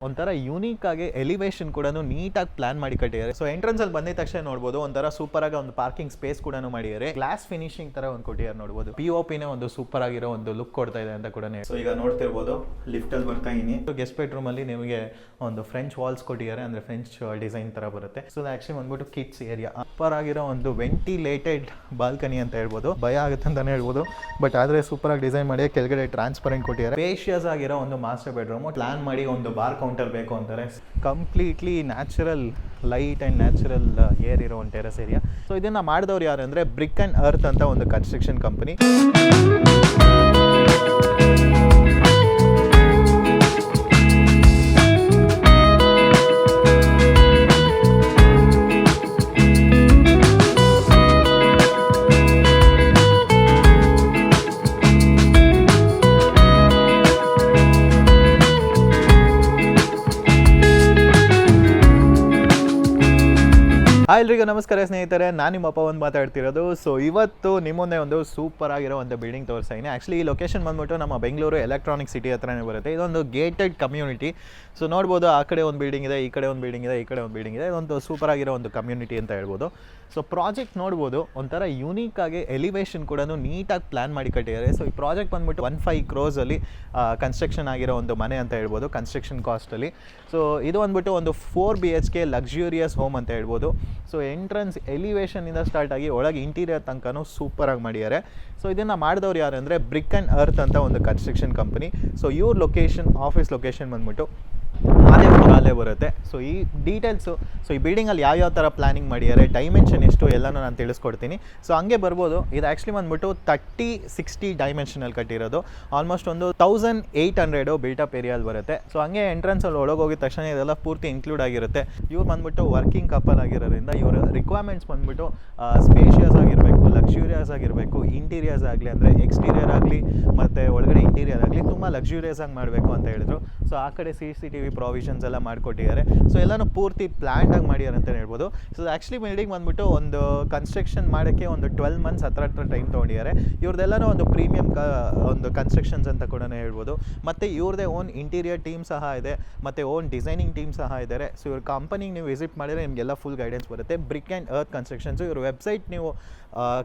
ಒಂಥರ ಯೂನಿಕ್ ಆಗಿ ಎಲಿವೇಶನ್ ಕೂಡ ನೀಟಾಗಿ ಪ್ಲಾನ್ ಮಾಡಿ ಕಟ್ಟಿದ್ದಾರೆ. ಸೊ ಎಂಟ್ರೆನ್ಸ್ ಅಲ್ಲಿ ಬಂದಿದ ತಕ್ಷಣ ನೋಡಬಹುದು ಒಂಥರ ಸೂಪರ್ ಆಗಿ ಒಂದು ಪಾರ್ಕಿಂಗ್ ಸ್ಪೇಸ್ ಕೂಡ ಮಾಡಿದ್ದಾರೆ. ಗ್ಲಾಸ್ ಫಿನಿಶಿಂಗ್ ತರ ಒಂದು ಕೊಟ್ಟಿದ್ದಾರೆ ನೋಡಬಹುದು. POP ನೇ ಒಂದು ಸೂಪರ್ ಆಗಿರೋ ಒಂದು ಲುಕ್ ಕೊಡ್ತಾ ಇದೆ ಅಂತ ಕೂಡ. ಸೊ ಈಗ ನೋಡ್ತಿರ್ಬೋದು ಲಿಫ್ಟ್ ಅಲ್ಲಿ ಬರ್ತಾ ಇದೀನಿ. ಗೆಸ್ಟ್ ಬೆಡ್ರೂಮ್ ಅಲ್ಲಿ ನಿಮಗೆ ಒಂದು ಫ್ರೆಂಚ್ ವಾಲ್ಸ್ ಕೊಟ್ಟಿದ್ದಾರೆ, ಅಂದ್ರೆ ಫ್ರೆಂಚ್ ಡಿಸೈನ್ ತರ ಬರುತ್ತೆ. ಸೊ ಆಕ್ಚುಲಿ ಬಂದ್ಬಿಟ್ಟು ಕಿಡ್ಸ್ ಏರಿಯಾ ಸೂಪರ್ ಆಗಿರೋ ಒಂದು ವೆಂಟಿಲೇಟೆಡ್ ಬಾಲ್ಕನಿ ಅಂತ ಹೇಳ್ಬೋದು. ಭಯ ಆಗುತ್ತೆ ಅಂತಾನೆ ಹೇಳ್ಬೋದು, ಬಟ್ ಆದ್ರೆ ಸೂಪರ್ ಆಗಿ ಡಿಸೈನ್ ಮಾಡಿ ಕೆಳಗಡೆ ಟ್ರಾನ್ಸ್ಪರೆಂಟ್ ಕೊಟ್ಟಿದ್ದಾರೆ. ಸ್ಪೇಷಿಯಸ್ ಆಗಿರೋ ಒಂದು ಮಾಸ್ಟರ್ ಬೆಡ್ರೂಮ್ ಪ್ಲಾನ್ ಮಾಡಿ ಒಂದು ಬಾರ್ ಕೌಂಟರ್ ಬೇಕು ಅಂತಾರೆ. Completely natural light and natural air ಇರೋ ಒಂದು ಟೆರೆಸ್ ಏರಿಯಾ. ಸೊ ಇದನ್ನ ಮಾಡಿದವ್ರು ಯಾರು ಅಂದ್ರೆ ಬ್ರಿಕ್ ಅಂಡ್ ಅರ್ತ್ ಅಂತ ಒಂದು ಕನ್ಸ್ಟ್ರಕ್ಷನ್ ಕಂಪನಿ. ಎಲ್ರಿಗೂ ನಮಸ್ಕಾರ ಸ್ನೇಹಿತರೆ, ನಾನು ನಿಮ್ಮ ಪವನ್ ಮಾತಾಡ್ತಿರೋದು. ಸೊ ಇವತ್ತು ನಿಮ್ಮೊಂದೇ ಒಂದು ಸೂಪರ್ ಆಗಿರೋ ಒಂದು ಬಿಲ್ಡಿಂಗ್ ತೋರಿಸ್ತೀನಿ. ಆ್ಯಕ್ಚುಲಿ ಈ ಲೊಕೇಶನ್ ಬಂದ್ಬಿಟ್ಟು ನಮ್ಮ ಬೆಂಗಳೂರು ಎಲೆಕ್ಟ್ರಾನಿಕ್ ಸಿಟಿ ಹತ್ರನೇ ಬರುತ್ತೆ. ಇದೊಂದು ಗೇಟೆಡ್ ಕಮ್ಯುನಿಟಿ. ಸೊ ನೋಡ್ಬೋದು, ಆ ಕಡೆ ಒಂದು ಬಿಲ್ಡಿಂಗ್ ಇದೆ, ಈ ಕಡೆ ಒಂದು ಬಿಲ್ಡಿಂಗ್ ಇದೆ, ಈ ಕಡೆ ಒಂದು ಬಿಲ್ಡಿಂಗ್ ಇದೆ. ಇದೊಂದು ಸೂಪರ್ ಆಗಿರೋ ಒಂದು ಕಮ್ಯುನಿಟಿ ಅಂತ ಹೇಳ್ಬೋದು. ಸೊ ಪ್ರಾಜೆಕ್ಟ್ ನೋಡ್ಬೋದು, ಒಂಥರ ಯೂನಿಕ್ ಆಗಿ ಎಲಿವೇಶನ್ ಕೂಡ ನೀಟಾಗಿ ಪ್ಲಾನ್ ಮಾಡಿ ಕಟ್ಟಿದ್ದಾರೆ. ಸೊ ಈ ಪ್ರಾಜೆಕ್ಟ್ ಬಂದ್ಬಿಟ್ಟು 15 crores ಕನ್ಸ್ಟ್ರಕ್ಷನ್ ಆಗಿರೋ ಒಂದು ಮನೆ ಅಂತ ಹೇಳ್ಬೋದು, ಕನ್ಸ್ಟ್ರಕ್ಷನ್ ಕಾಸ್ಟಲ್ಲಿ. ಸೊ ಇದು ಬಂದ್ಬಿಟ್ಟು ಒಂದು 4 BHK ಲಕ್ಸುರಿಯಸ್ ಹೋಮ್ ಅಂತ ಹೇಳ್ಬೋದು. ಸೊ ಎಂಟ್ರೆನ್ಸ್ ಎಲಿವೇಶನಿಂದ ಸ್ಟಾರ್ಟ್ ಆಗಿ ಒಳಗೆ ಇಂಟೀರಿಯರ್ ತನಕನೂ ಸೂಪರಾಗಿ ಮಾಡಿದ್ದಾರೆ. ಸೊ ಇದನ್ನು ಮಾಡಿದವ್ರು ಯಾರು ಅಂದರೆ ಬ್ರಿಕ್ ಆ್ಯಂಡ್ ಅರ್ತ್ ಅಂತ ಒಂದು ಕನ್ಸ್ಟ್ರಕ್ಷನ್ ಕಂಪನಿ. ಸೊ ಇವ್ರ ಲೊಕೇಶನ್, ಆಫೀಸ್ ಲೊಕೇಶನ್ ಬಂದ್ಬಿಟ್ಟು ಮಾದೇವಪುರಲ್ಲೇ ಬರುತ್ತೆ. ಸೊ ಈ ಡೀಟೇಲ್ಸು, ಸೊ ಈ ಬಿಲ್ಡಿಂಗಲ್ಲಿ ಯಾವ್ಯಾವ ಥರ ಪ್ಲಾನಿಂಗ್ ಮಾಡಿದ್ದಾರೆ, ಡೈಮೆನ್ಷನ್ ಎಷ್ಟು ಎಲ್ಲನೂ ನಾನು ತಿಳಿಸ್ಕೊಡ್ತೀನಿ. ಸೊ ಹಂಗೆ ಬರ್ಬೋದು. ಇದು ಆ್ಯಕ್ಚುಲಿ ಬಂದ್ಬಿಟ್ಟು 30-60 ಡೈಮೆನ್ಷನಲ್ಲಿ ಕಟ್ಟಿರೋದು. ಆಲ್ಮೋಸ್ಟ್ ಒಂದು 1800 ಬಿಲ್ಟಪ್ ಏರಿಯಲ್ಲಿ ಬರುತ್ತೆ. ಸೊ ಹಂಗೆ ಎಂಟ್ರೆನ್ಸಲ್ಲಿ ಒಳಗೆ ಹೋಗಿದ ತಕ್ಷಣ ಇದೆಲ್ಲ ಪೂರ್ತಿ ಇನ್ಕ್ಲೂಡ್ ಆಗಿರುತ್ತೆ. ಇವ್ರು ಬಂದ್ಬಿಟ್ಟು ವರ್ಕಿಂಗ್ ಕಪಲ್ ಆಗಿರೋದ್ರಿಂದ ಇವರ ರಿಕ್ವೈರ್ಮೆಂಟ್ಸ್ ಬಂದ್ಬಿಟ್ಟು ಸ್ಪೇಷಿಯಸ್ ಆಗಿರಬೇಕು, ಲಕ್ಸುರಿಯಸ್ ಆಗಿರಬೇಕು. ಇಂಟೀರಿಯರ್ಸ್ ಆಗಲಿ ಅಂದರೆ ಎಕ್ಸ್ಟೀರಿಯರ್ ಆಗಲಿ ಮತ್ತು ಒಳಗಡೆ ಇಂಟೀರಿಯರ್ ಆಗಲಿ ತುಂಬ ಲಕ್ಸುರಿಯಸ್ ಆಗಿ ಮಾಡಬೇಕು ಅಂತ ಹೇಳಿದ್ರು. ಸೊ ಆ ಕಡೆ CCTV ಪ್ರಾವಿಷನ್ಸ್ ಎಲ್ಲ ಮಾಡಿಕೊಟ್ಟಿದ್ದಾರೆ. ಸೊ ಎಲ್ಲನೂ ಪೂರ್ತಿ ಪ್ಲ್ಯಾನ್ಡ್ ಆಗಿ ಮಾಡಿದ್ದಾರೆ ಅಂತ ಹೇಳ್ಬೋದು. ಸೊ ಆ್ಯಕ್ಚುಲಿ ಬಿಲ್ಡಿಂಗ್ ಬಂದ್ಬಿಟ್ಟು ಒಂದು ಕನ್ಸ್ಟ್ರಕ್ಷನ್ ಮಾಡೋಕ್ಕೆ ಒಂದು 12 months ಹತ್ರ ಟೈಮ್ ತೊಗೊಂಡಿದ್ದಾರೆ. ಇವ್ರದ್ದೆಲ್ಲನೂ ಒಂದು ಪ್ರೀಮಿಯಂ ಒಂದು ಕನ್ಸ್ಟ್ರಕ್ಷನ್ಸ್ ಅಂತ ಕೂಡ ಹೇಳ್ಬೋದು. ಮತ್ತು ಇವ್ರದ್ದೇ ಓನ್ ಇಂಟೀರಿಯರ್ ಟೀಮ್ ಸಹ ಇದೆ, ಮತ್ತು ಓನ್ ಡಿಸೈನಿಂಗ್ ಟೀಮ್ ಸಹ ಇದ್ದಾರೆ. ಸೊ ಇವ್ರ ಕಂಪನಿಗೆ ನೀವು ವಿಸಿಟ್ ಮಾಡಿದರೆ ನಿಮಗೆಲ್ಲ ಫುಲ್ ಗೈಡೆನ್ಸ್ ಬರುತ್ತೆ. ಬ್ರಿಕ್ ಆ್ಯಂಡ್ ಅರ್ತ್ ಕನ್ಸ್ಟ್ರಕ್ಷನ್ಸು ಇವ್ರ ವೆಬ್ಸೈಟ್ ನೀವು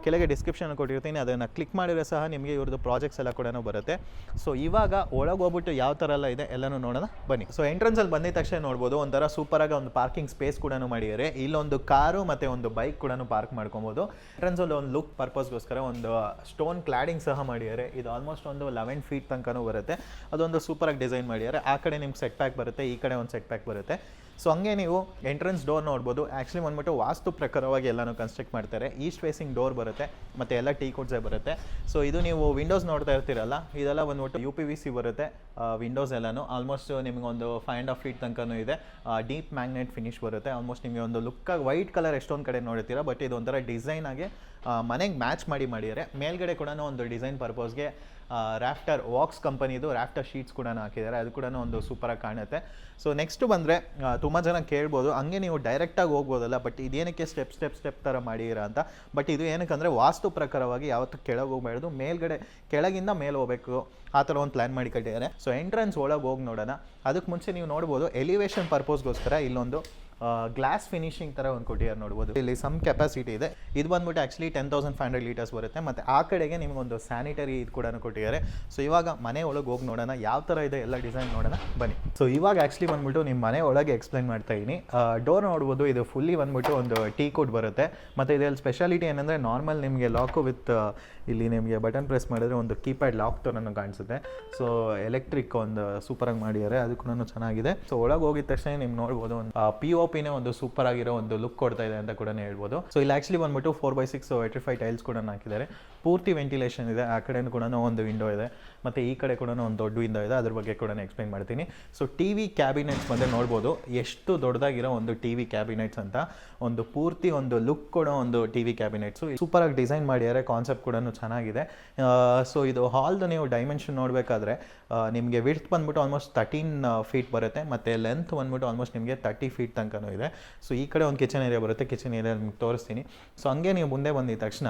ಕೆಳಗೆ ಡಿಸ್ಕ್ರಿಪ್ಷನ್ ಕೊಟ್ಟಿರ್ತೀನಿ, ಅದನ್ನು ಕ್ಲಿಕ್ ಮಾಡಿದರೆ ಸಹ ನಿಮಗೆ ಇವ್ರದ್ದು ಪ್ರಾಜೆಕ್ಟ್ಸ್ ಎಲ್ಲ ಕೂಡ ಬರುತ್ತೆ. ಸೊ ಇವಾಗ ಒಳಗೆ ಹೋಗ್ಬಿಟ್ಟು ಯಾವ ಥರ ಎಲ್ಲ ಇದೆ ಎಲ್ಲನೂ ನೋಡೋಣ ಬನ್ನಿ. ಸೊ ಎಂಟ್ರೆನ್ಸಲ್ಲಿ ಬಂದಿದ ತಕ್ಷಣ ನೋಡ್ಬೋದು ಒಂಥರ ಸೂಪರಾಗಿ ಒಂದು ಪಾರ್ಕಿಂಗ್ ಸ್ಪೇಸ್ ಕೂಡ ಮಾಡಿದ್ದಾರೆ. ಇಲ್ಲೊಂದು ಕಾರು ಮತ್ತು ಒಂದು ಬೈಕ್ ಕೂಡ ಪಾರ್ಕ್ ಮಾಡ್ಕೊಬೋದು. ಎಂಟ್ರೆನ್ಸಲ್ಲಿ ಒಂದು ಲುಕ್ ಪರ್ಪಸ್ಗೋಸ್ಕರ ಒಂದು ಸ್ಟೋನ್ ಕ್ಲಾಡಿಂಗ್ ಸಹ ಮಾಡಿದ್ದಾರೆ. ಇದು ಆಲ್ಮೋಸ್ಟ್ ಒಂದು 11 feet ತನಕನೂ ಬರುತ್ತೆ. ಅದೊಂದು ಸೂಪರಾಗಿ ಡಿಸೈನ್ ಮಾಡಿದ್ದಾರೆ. ಆ ಕಡೆ ನಿಮ್ಗೆ ಸೆಟ್ ಪ್ಯಾಕ್ ಬರುತ್ತೆ, ಈ ಕಡೆ ಒಂದು ಸೆಟ್ ಪ್ಯಾಕ್ ಬರುತ್ತೆ. ಸೊ ಹಂಗೆ ನೀವು ಎಂಟ್ರೆನ್ಸ್ ಡೋರ್ ನೋಡ್ಬೋದು. ಆ್ಯಕ್ಚುಲಿ ಬಂದ್ಬಿಟ್ಟು ವಾಸ್ತು ಪ್ರಕಾರವಾಗಿ ಎಲ್ಲನೂ ಕನ್ಸ್ಟ್ರಕ್ಟ್ ಮಾಡ್ತಾರೆ. ಈಸ್ಟ್ ಫೇಸಿಂಗ್ ಡೋರ್ ಬರುತ್ತೆ ಮತ್ತು ಎಲ್ಲ ಟೀ ಕೋಡ್ಸೇ ಬರುತ್ತೆ. ಸೊ ಇದು ನೀವು ವಿಂಡೋಸ್ ನೋಡ್ತಾ ಇರ್ತೀರಲ್ಲ, ಇದೆಲ್ಲ ಬಂದ್ಬಿಟ್ಟು UPVC ಬರುತ್ತೆ. ವಿಂಡೋಸ್ ಎಲ್ಲನೂ ಆಲ್ಮೋಸ್ಟ್ ನಿಮಗೆ ಒಂದು 5.5 feet ತನಕನೂ ಇದೆ. ಡೀಪ್ ಮ್ಯಾಗ್ನೆಟ್ ಫಿನಿಶ್ ಬರುತ್ತೆ. ಆಲ್ಮೋಸ್ಟ್ ನಿಮಗೆ ಒಂದು ಲುಕ್ಕಾಗಿ ವೈಟ್ ಕಲರ್ ಎಷ್ಟೊಂದು ಕಡೆ ನೋಡ್ತೀರಾ, ಬಟ್ ಇದು ಒಂಥರ ಡಿಸೈನ್ ಆಗಿ ಮನೆಗೆ ಮ್ಯಾಚ್ ಮಾಡಿದ್ದಾರೆ. ಮೇಲ್ಗಡೆ ಕೂಡ ಒಂದು ಡಿಸೈನ್ ಪರ್ಪಸ್ಗೆ ರಾಫ್ಟರ್ ವಾಕ್ಸ್ ಕಂಪನಿದು ರಾಫ್ಟರ್ ಶೀಟ್ಸ್ ಕೂಡ ಹಾಕಿದ್ದಾರೆ. ಅದು ಕೂಡ ಒಂದು ಸೂಪರಾಗಿ ಕಾಣುತ್ತೆ. ಸೊ ನೆಕ್ಸ್ಟು ಬಂದರೆ ತುಂಬ ಜನ ಕೇಳ್ಬೋದು, ಹಂಗೆ ನೀವು ಡೈರೆಕ್ಟಾಗಿ ಹೋಗ್ಬೋದಲ್ಲ, ಬಟ್ ಇದೇನಕ್ಕೆ ಸ್ಟೆಪ್ ಥರ ಮಾಡಿದ್ದೀರಾ ಅಂತ. ಬಟ್ ಇದು ಏನಕ್ಕಂದರೆ ವಾಸ್ತು ಪ್ರಕಾರವಾಗಿ ಯಾವತ್ತೂ ಕೆಳಗೆ ಹೋಗ್ಬಾರ್ದು, ಮೇಲ್ಗಡೆ ಕೆಳಗಿಂದ ಮೇಲೆ ಹೋಗಬೇಕು, ಆ ಥರ ಒಂದು ಪ್ಲ್ಯಾನ್ ಮಾಡಿ ಕಟ್ಟಿದ್ದಾರೆ. ಸೊ ಎಂಟ್ರೆನ್ಸ್ ಒಳಗೆ ಹೋಗಿ ನೋಡೋಣ. ಅದಕ್ಕೆ ಮುಂಚೆ ನೀವು ನೋಡ್ಬೋದು ಎಲಿವೇಶನ್ ಪರ್ಪಸ್ಗೋಸ್ಕರ ಇಲ್ಲೊಂದು ಗ್ಲಾಸ್ ಫಿನಿಶಿಂಗ್ ಥರ ಒಂದು ಕೊಟ್ಟಿದ್ದಾರೆ ನೋಡ್ಬೋದು. ಇಲ್ಲಿ ಸಮ್ ಕೆಪಾಸಿಟಿ ಇದೆ. ಇದು ಬಂದ್ಬಿಟ್ಟು ಆ್ಯಕ್ಚುಲಿ 10,500 liters ಬರುತ್ತೆ. ಮತ್ತು ಆ ಕಡೆಗೆ ನಿಮಗೊಂದು ಸ್ಯಾನಿಟರಿ ಇದು ಕೂಡ ಕೊಟ್ಟಿದ್ದಾರೆ. ಸೊ ಇವಾಗ ಮನೆ ಒಳಗೆ ಹೋಗಿ ನೋಡೋಣ ಯಾವ ಥರ ಇದೆ ಎಲ್ಲ ಡಿಸೈನ್ ನೋಡೋಣ ಬನ್ನಿ. ಸೊ ಇವಾಗ ಆ್ಯಕ್ಚುಲಿ ಬಂದ್ಬಿಟ್ಟು ನಿಮ್ಮ ಮನೆ ಒಳಗೆ ಎಕ್ಸ್ಪ್ಲೈನ್ ಮಾಡ್ತಾ ಇದ್ದೀನಿ. ಡೋರ್ ನೋಡ್ಬೋದು, ಇದು ಫುಲ್ಲಿ ಬಂದ್ಬಿಟ್ಟು ಒಂದು ಟೀ ಕೋಡ್ ಬರುತ್ತೆ. ಮತ್ತು ಇದರಲ್ಲಿ ಸ್ಪೆಷಾಲಿಟಿ ಏನಂದರೆ ನಾರ್ಮಲ್ ನಿಮಗೆ ಲಾಕು ವಿತ್ ಇಲ್ಲಿ ನಿಮಗೆ ಬಟನ್ ಪ್ರೆಸ್ ಮಾಡಿದ್ರೆ ಒಂದು ಕೀಪ್ಯಾಡ್ ಲಾಕ್ ಥರನೂ ಕಾಣಿಸುತ್ತೆ. ಸೊ ಎಲೆಕ್ಟ್ರಿಕ್ ಒಂದು ಸೂಪರಾಗಿ ಮಾಡಿದ್ದಾರೆ, ಅದು ಕೂಡ ಚೆನ್ನಾಗಿದೆ. ಸೊ ಒಳಗೆ ಹೋಗಿದ ತಕ್ಷಣ ನಿಮ್ಗೆ ನೋಡ್ಬೋದು ಒಂದು POP ಒಂದು ಸೂಪರ್ ಆಗಿರೋ ಒಂದು ಲುಕ್ ಕೊಡ್ತಾ ಇದೆ ಅಂತ ಕೂಡ ಹೇಳ್ಬೋದು. ಸೊ ಇಲ್ಲಿ ಆ್ಯಕ್ಚುಲಿ ಬಂದ್ಬಿಟ್ಟು 4x6 ವಿಟ್ರಿಫೈಡ್ ಟೈಲ್ಸ್ ಕೂಡ ಹಾಕಿದ್ದಾರೆ. ಪೂರ್ತಿ ವೆಂಟಿಲೇಷನ್ ಇದೆ. ಆ ಕಡೆ ಕೂಡ ಒಂದು ವಿಂಡೋ ಇದೆ, ಮತ್ತು ಈ ಕಡೆ ಕೂಡ ಒಂದು ದೊಡ್ಡ ವಿಂಡೋ ಇದೆ. ಅದ್ರ ಬಗ್ಗೆ ಕೂಡ ಎಕ್ಸ್ಪ್ಲೈನ್ ಮಾಡ್ತೀನಿ. ಸೊ TV ಕ್ಯಾಬಿನೆಟ್ಸ್ ಬಂದರೆ ನೋಡ್ಬೋದು ಎಷ್ಟು ದೊಡ್ಡದಾಗಿರೋ ಒಂದು TV ಕ್ಯಾಬಿನೆಟ್ಸ್ ಅಂತ, ಒಂದು ಪೂರ್ತಿ ಒಂದು ಲುಕ್ ಕೊಡೋ ಒಂದು TV ಕ್ಯಾಬಿನೆಟ್ಸು ಸೂಪರಾಗಿ ಡಿಸೈನ್ ಮಾಡಿದ್ದಾರೆ. ಕಾನ್ಸೆಪ್ಟ್ ಕೂಡ ಚೆನ್ನಾಗಿದೆ. ಸೊ ಇದು ಹಾಲ್ದು ನೀವು ಡೈಮೆನ್ಷನ್ ನೋಡಬೇಕಾದ್ರೆ ನಿಮಗೆ ವಿಡ್ತ್ ಬಂದ್ಬಿಟ್ಟು ಆಲ್ಮೋಸ್ಟ್ 13 feet ಬರುತ್ತೆ, ಮತ್ತು ಲೆಂತ್ ಬಂದ್ಬಿಟ್ಟು ಆಲ್ಮೋಸ್ಟ್ ನಿಮಗೆ 30 feet ತನಕನೂ ಇದೆ. ಸೊ ಈ ಕಡೆ ಒಂದು ಕಿಚನ್ ಏರಿಯಾ ಬರುತ್ತೆ, ಕಿಚನ್ ಏರಿಯಾ ನಿಮ್ಗೆ ತೋರಿಸ್ತೀನಿ. ಸೊ ಹಂಗೆ ನೀವು ಮುಂದೆ ಬಂದಿದ ತಕ್ಷಣ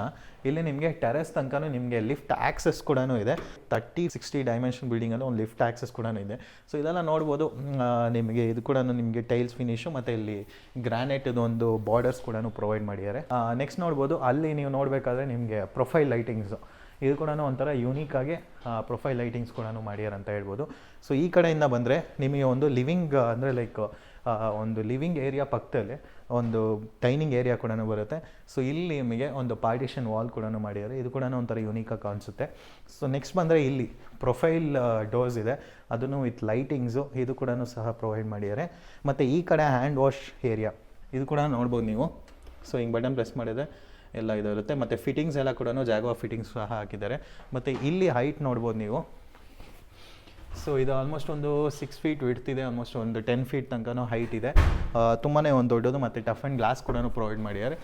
ಇಲ್ಲಿ ನಿಮಗೆ ಟೆರೆಸ್ ಟೆರೆಸ್ ತನಕ ನಿಮಗೆ ಲಿಫ್ಟ್ ಆಕ್ಸೆಸ್ ಕೂಡ ಇದೆ. 30-60 ಡೈಮೆನ್ಷನ್ ಬಿಲ್ಡಿಂಗಲ್ಲಿ ಒಂದು ಲಿಫ್ಟ್ ಆಕ್ಸೆಸ್ ಕೂಡ ಇದೆ. ಸೊ ಇದೆಲ್ಲ ನೋಡ್ಬೋದು. ನಿಮಗೆ ಇದು ಕೂಡ ನಿಮಗೆ ಟೈಲ್ಸ್ ಫಿನಿಶು ಮತ್ತು ಇಲ್ಲಿ ಗ್ರಾನೈಟ್ ಒಂದು ಬಾರ್ಡರ್ಸ್ ಕೂಡ ಪ್ರೊವೈಡ್ ಮಾಡಿದ್ದಾರೆ. ನೆಕ್ಸ್ಟ್ ನೋಡ್ಬೋದು, ಅಲ್ಲಿ ನೀವು ನೋಡಬೇಕಾದ್ರೆ ನಿಮಗೆ ಪ್ರೊಫೈಲ್ ಲೈಟಿಂಗ್ಸು ಇದು ಕೂಡ ಒಂಥರ ಯೂನಿಕಾಗಿ ಪ್ರೊಫೈಲ್ ಲೈಟಿಂಗ್ಸ್ ಕೂಡ ಮಾಡ್ಯಾರ ಅಂತ ಹೇಳ್ಬೋದು. ಸೊ ಈ ಕಡೆಯಿಂದ ಬಂದರೆ ನಿಮಗೆ ಒಂದು ಲಿವಿಂಗ್ ಅಂದರೆ ಲೈಕ್ ಒಂದು ಲಿವಿಂಗ್ ಏರಿಯಾ ಪಕ್ಕದಲ್ಲಿ ಒಂದು ಡೈನಿಂಗ್ ಏರಿಯಾ ಕೂಡ ಬರುತ್ತೆ. ಸೊ ಇಲ್ಲಿ ನಿಮಗೆ ಒಂದು ಪಾರ್ಟಿಷನ್ ವಾಲ್ ಕೂಡ ಮಾಡಿದ್ದಾರೆ. ಇದು ಕೂಡ ಒಂಥರ ಯೂನಿಕಾಗಿ ಕಾಣಿಸುತ್ತೆ. ಸೊ ನೆಕ್ಸ್ಟ್ ಬಂದರೆ ಇಲ್ಲಿ ಪ್ರೊಫೈಲ್ ಡೋರ್ಸ್ ಇದೆ, ಅದನ್ನು ವಿತ್ ಲೈಟಿಂಗ್ಸು ಇದು ಕೂಡ ಸಹ ಪ್ರೊವೈಡ್ ಮಾಡಿದ್ದಾರೆ. ಮತ್ತು ಈ ಕಡೆ ಹ್ಯಾಂಡ್ ವಾಶ್ ಏರಿಯಾ ಇದು ಕೂಡ ನೋಡ್ಬೋದು ನೀವು. ಸೊ ಹಿಂಗೆ ಬಟನ್ ಪ್ರೆಸ್ ಮಾಡಿದರೆ ಎಲ್ಲ ಇದಿರುತ್ತೆ. ಮತ್ತು ಫಿಟ್ಟಿಂಗ್ಸ್ ಎಲ್ಲ ಕೂಡ ಜಾಗ್ವಾ ಫಿಟ್ಟಿಂಗ್ಸ್ ಸಹ ಹಾಕಿದ್ದಾರೆ. ಮತ್ತು ಇಲ್ಲಿ ಹೈಟ್ ನೋಡ್ಬೋದು ನೀವು. ಸೊ ಇದು ಆಲ್ಮೋಸ್ಟ್ ಒಂದು 6 ಫೀಟ್ ವಿಡ್ತ್ ಇದೆ, ಆಲ್ಮೋಸ್ಟ್ ಒಂದು 10 ಫೀಟ್ ತನಕ ಹೈಟ್ ಇದೆ. ತುಂಬಾ ಒಂದು ದೊಡ್ಡದು. ಮತ್ತು ಟಫ್ ಆ್ಯಂಡ್ ಗ್ಲಾಸ್ ಕೂಡ ಪ್ರೊವೈಡ್ ಮಾಡಿದ್ದಾರೆ.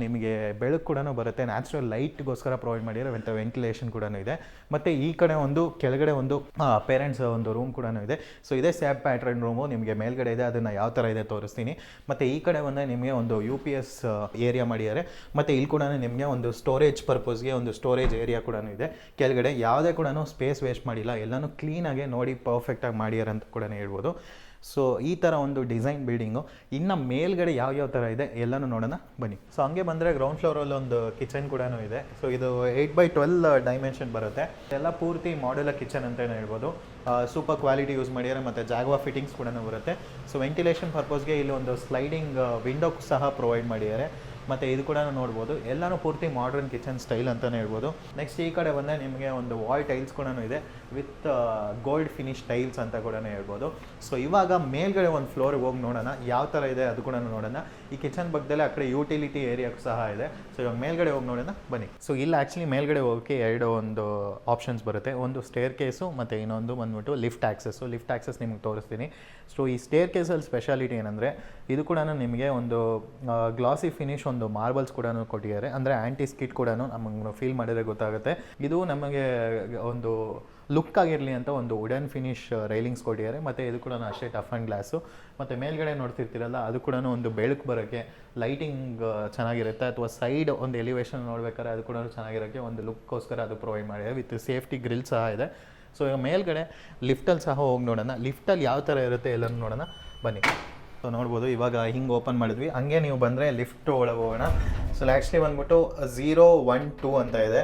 ನಿಮಗೆ ಬೆಳಕು ಕೂಡ ಬರುತ್ತೆ, ನ್ಯಾಚುರಲ್ ಲೈಟ್ಗೋಸ್ಕರ ಪ್ರೊವೈಡ್ ಮಾಡಿದ್ದಾರೆ. ಮತ್ತು ವೆಂಟಿಲೇಷನ್ ಕೂಡ ಇದೆ. ಮತ್ತು ಈ ಕಡೆ ಒಂದು ಕೆಳಗಡೆ ಒಂದು ಪೇರೆಂಟ್ಸ್ ಒಂದು ರೂಮ್ ಕೂಡ ಇದೆ. ಸೊ ಇದೇ ಸ್ಯಾಪ್ ಪ್ಯಾಟ್ರನ್ ರೂಮು ನಿಮಗೆ ಮೇಲ್ಗಡೆ ಇದೆ, ಅದನ್ನು ಯಾವ ಥರ ಇದೆ ತೋರಿಸ್ತೀನಿ. ಮತ್ತು ಈ ಕಡೆ ಬಂದರೆ ನಿಮಗೆ ಒಂದು UPS ಏರಿಯಾ ಮಾಡಿದ್ದಾರೆ. ಮತ್ತು ಇಲ್ಲಿ ಕೂಡ ನಿಮಗೆ ಒಂದು ಸ್ಟೋರೇಜ್ ಪರ್ಪಸ್ಗೆ ಒಂದು ಸ್ಟೋರೇಜ್ ಏರಿಯಾ ಕೂಡ ಇದೆ. ಕೆಳಗಡೆ ಯಾವುದೇ ಕೂಡ ಸ್ಪೇಸ್ ವೇಸ್ಟ್ ಮಾಡಿಲ್ಲ, ಎಲ್ಲನೂ ಕ್ಲೀನಾಗಿ ನೋಡಿ ಪರ್ಫೆಕ್ಟಾಗಿ ಮಾಡ್ಯಾರ ಅಂತ ಕೂಡ ಹೇಳ್ಬೋದು. ಸೊ ಈ ಥರ ಒಂದು ಡಿಸೈನ್ ಬಿಲ್ಡಿಂಗು. ಇನ್ನು ಮೇಲ್ಗಡೆ ಯಾವ ಥರ ಇದೆ ಎಲ್ಲನೂ ನೋಡೋಣ ಬನ್ನಿ. ಸೊ ಹಂಗೆ ಬಂದರೆ ಗ್ರೌಂಡ್ ಫ್ಲೋರಲ್ಲಿ ಒಂದು ಕಿಚನ್ ಕೂಡ ಇದೆ. ಸೊ ಇದು 8x12 ಡೈಮೆನ್ಷನ್ ಬರುತ್ತೆ. ಎಲ್ಲ ಪೂರ್ತಿ ಮಾಡ್ಯುಲರ್ ಕಿಚನ್ ಅಂತಲೇ ಹೇಳ್ಬೋದು. ಸೂಪರ್ ಕ್ವಾಲಿಟಿ ಯೂಸ್ ಮಾಡಿದ್ದಾರೆ. ಮತ್ತು ಜಾಗ್ವಾ ಫಿಟ್ಟಿಂಗ್ಸ್ ಕೂಡ ಬರುತ್ತೆ. ಸೊ ವೆಂಟಿಲೇಷನ್ ಪರ್ಪಸ್ಗೆ ಇಲ್ಲಿ ಒಂದು ಸ್ಲೈಡಿಂಗ್ ವಿಂಡೋ ಸಹ ಪ್ರೊವೈಡ್ ಮಾಡಿದ್ದಾರೆ. ಮತ್ತು ಇದು ಕೂಡ ನೋಡ್ಬೋದು, ಎಲ್ಲನೂ ಪೂರ್ತಿ ಮಾಡ್ರನ್ ಕಿಚನ್ ಸ್ಟೈಲ್ ಅಂತಲೇ ಹೇಳ್ಬೋದು. ನೆಕ್ಸ್ಟ್ ಈ ಕಡೆ ಬಂದರೆ ನಿಮಗೆ ಒಂದು ವಾಲ್ ಟೈಲ್ಸ್ ಕೂಡ ಇದೆ ವಿತ್ ಗೋಲ್ಡ್ ಫಿನಿಶ್ ಟೈಲ್ಸ್ ಅಂತ ಕೂಡ ಹೇಳ್ಬೋದು. ಸೊ ಇವಾಗ ಮೇಲ್ಗಡೆ ಒಂದು ಫ್ಲೋರಿಗೆ ಹೋಗಿ ನೋಡೋಣ ಯಾವ ಥರ ಇದೆ ಅದು ಕೂಡ ನೋಡೋಣ. ಈ ಕಿಚನ್ ಪಕ್ಕದಲ್ಲಿ ಆ ಕಡೆ ಯುಟಿಲಿಟಿ ಏರಿಯಾ ಸಹ ಇದೆ. ಸೊ ಇವಾಗ ಮೇಲ್ಗಡೆ ಹೋಗಿ ನೋಡೋಣ ಬನ್ನಿ. ಸೊ ಇಲ್ಲಿ ಆ್ಯಕ್ಚುಲಿ ಮೇಲ್ಗಡೆ ಹೋಗೋಕ್ಕೆ ಎರಡು ಒಂದು ಆಪ್ಷನ್ಸ್ ಬರುತ್ತೆ. ಒಂದು ಸ್ಟೇರ್ ಕೇಸು ಮತ್ತು ಇನ್ನೊಂದು ಬಂದ್ಬಿಟ್ಟು ಲಿಫ್ಟ್ ಆಕ್ಸೆಸ್ಸು. ಲಿಫ್ಟ್ ಆಕ್ಸೆಸ್ ನಿಮಗೆ ತೋರಿಸ್ತೀನಿ. ಸೊ ಈ ಸ್ಟೇರ್ ಕೇಸಲ್ಲಿ ಸ್ಪೆಷಾಲಿಟಿ ಏನಂದರೆ ಇದು ಕೂಡ ನಿಮಗೆ ಒಂದು ಗ್ಲಾಸಿ ಫಿನಿಶ್ ಒಂದು ಮಾರ್ಬಲ್ಸ್ ಕೂಡ ಕೊಟ್ಟಿದ್ದಾರೆ. ಅಂದರೆ ಆ್ಯಂಟಿ ಸ್ಕಿಟ್ ಕೂಡ ನಮಗೆ ಫೀಲ್ ಮಾಡಿದರೆ ಗೊತ್ತಾಗುತ್ತೆ. ಇದು ನಮಗೆ ಒಂದು ಲುಕ್ ಆಗಿರಲಿ ಅಂತ ಒಂದು ವುಡನ್ ಫಿನಿಶ್ ರೈಲಿಂಗ್ಸ್ ಕೊಟ್ಟಿದ್ದಾರೆ. ಮತ್ತು ಇದು ಕೂಡ ಅಷ್ಟೇ ಟಫ್ ಆ್ಯಂಡ್ ಗ್ಲಾಸು. ಮತ್ತು ಮೇಲ್ಗಡೆ ನೋಡ್ತಿರ್ತೀರಲ್ಲ ಅದು ಕೂಡ ಒಂದು ಬೆಳಕು ಬರೋಕ್ಕೆ ಲೈಟಿಂಗ್ ಚೆನ್ನಾಗಿರುತ್ತೆ. ಅಥವಾ ಸೈಡ್ ಒಂದು ಎಲಿವೇಶನ್ ನೋಡ್ಬೇಕಾದ್ರೆ ಅದು ಕೂಡ ಚೆನ್ನಾಗಿರೋಕ್ಕೆ ಒಂದು ಲುಕ್ಕೋಸ್ಕರ ಅದು ಪ್ರೊವೈಡ್ ಮಾಡಿದ್ದಾರೆ. ವಿತ್ ಸೇಫ್ಟಿ ಗ್ರಿಲ್ ಸಹ ಇದೆ. ಸೊ ಈಗ ಮೇಲ್ಗಡೆ ಲಿಫ್ಟಲ್ಲಿ ಸಹ ಹೋಗಿ ನೋಡೋಣ. ಲಿಫ್ಟಲ್ಲಿ ಯಾವ ಥರ ಇರುತ್ತೆ ಎಲ್ಲನೂ ನೋಡೋಣ ಬನ್ನಿ. ಸೊ ನೋಡ್ಬೋದು, ಇವಾಗ ಹಿಂಗೆ ಓಪನ್ ಮಾಡಿದ್ವಿ. ಹಂಗೆ ನೀವು ಬಂದರೆ ಲಿಫ್ಟ್ ಒಳಗೆ ಹೋಗೋಣ. ಸೊ ಆ್ಯಕ್ಚುಲಿ ಬಂದ್ಬಿಟ್ಟು 0, 1, 2 ಅಂತ ಇದೆ.